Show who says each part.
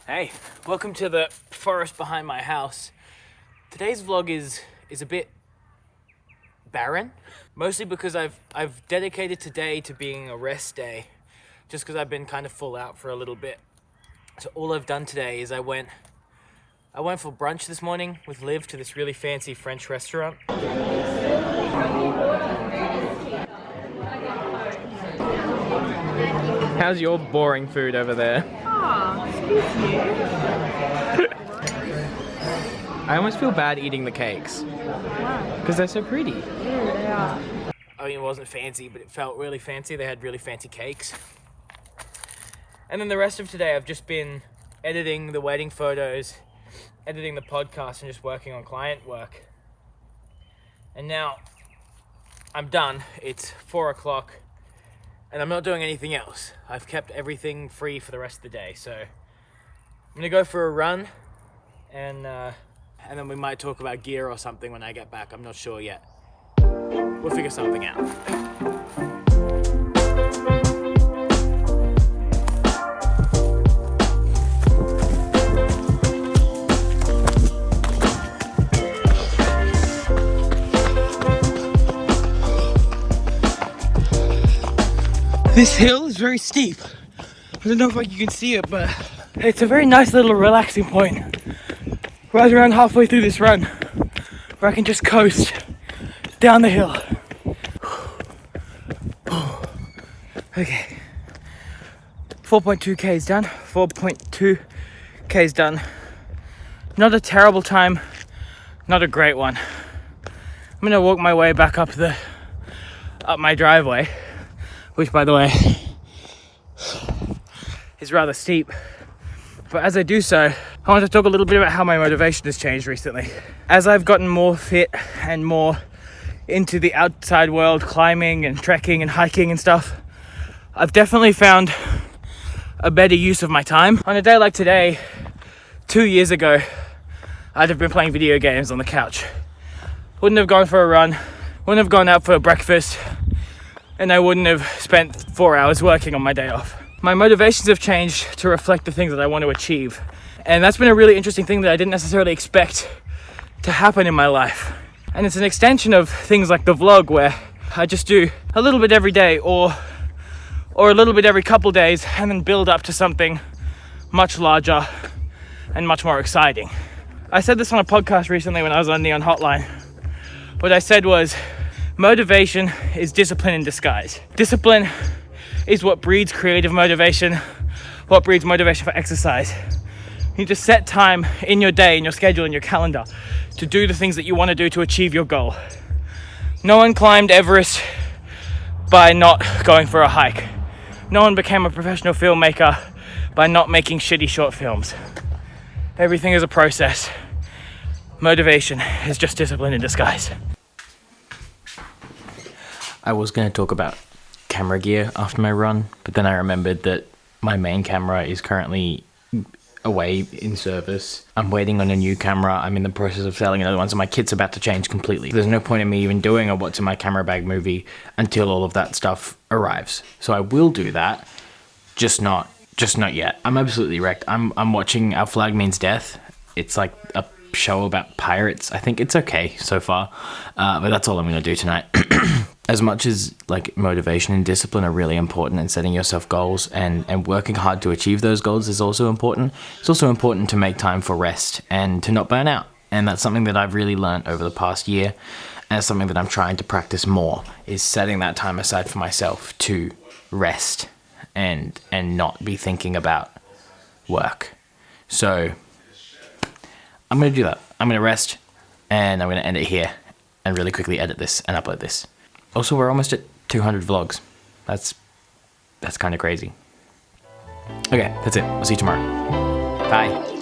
Speaker 1: Hey, welcome to the forest behind my house. Today's vlog is a bit barren, mostly because I've dedicated today to being a rest day, just because I've been kind of full out for a little bit. So all I've done today is I went for brunch this morning with Liv to this really fancy French restaurant.
Speaker 2: How's your boring food over there?
Speaker 3: Oh, excuse you.
Speaker 2: I almost feel bad eating the cakes.
Speaker 3: Why?
Speaker 2: Because they're so pretty.
Speaker 3: Yeah, they are.
Speaker 1: I mean, it wasn't fancy, but it felt really fancy. They had really fancy cakes. And then the rest of today, I've just been editing the wedding photos, editing the podcast, and just working on client work. And now I'm done. It's 4 o'clock. And I'm not doing anything else. I've kept everything free for the rest of the day. So I'm gonna go for a run, and then we might talk about gear or something when I get back. I'm not sure yet. We'll figure something out. This hill is very steep. I don't know if you can see it, but it's a very nice little relaxing point. Right around halfway through this run, where I can just coast down the hill. Okay. 4.2 K's done. 4.2 K's done. Not a terrible time, not a great one. I'm gonna walk my way back up my driveway, which, by the way, is rather steep. But as I do so, I want to talk a little bit about how my motivation has changed recently. As I've gotten more fit and more into the outside world, climbing and trekking and hiking and stuff, I've definitely found a better use of my time. On a day like today, 2 years ago, I'd have been playing video games on the couch. Wouldn't have gone for a run, wouldn't have gone out for breakfast, and I wouldn't have spent 4 hours working on my day off. My motivations have changed to reflect the things that I want to achieve. And that's been a really interesting thing that I didn't necessarily expect to happen in my life. And it's an extension of things like the vlog, where I just do a little bit every day or a little bit every couple days, and then build up to something much larger and much more exciting. I said this on a podcast recently when I was on Neon Hotline. What I said was, motivation is discipline in disguise. Discipline is what breeds creative motivation, what breeds motivation for exercise. You just set time in your day, in your schedule, in your calendar to do the things that you want to do to achieve your goal. No one climbed Everest by not going for a hike. No one became a professional filmmaker by not making shitty short films. Everything is a process. Motivation is just discipline in disguise.
Speaker 2: I was going to talk about camera gear after my run, but then I remembered that my main camera is currently away in service. I'm waiting on a new camera. I'm in the process of selling another one, so my kit's about to change completely. There's no point in me even doing a what's in my camera bag movie until all of that stuff arrives. So I will do that, just not yet. I'm absolutely wrecked. I'm watching Our Flag Means Death. It's like a show about pirates. I think it's okay so far, but that's all I'm gonna do tonight. As much as like motivation and discipline are really important, and setting yourself goals and working hard to achieve those goals is also important, it's also important to make time for rest and to not burn out. And that's something that I've really learned over the past year, and it's something that I'm trying to practice more, is setting that time aside for myself to rest and not be thinking about work. So I'm going to do that. I'm going to rest, and I'm going to end it here and really quickly edit this and upload this. Also, we're almost at 200 vlogs. That's kind of crazy. Okay, that's it. I'll see you tomorrow. Bye.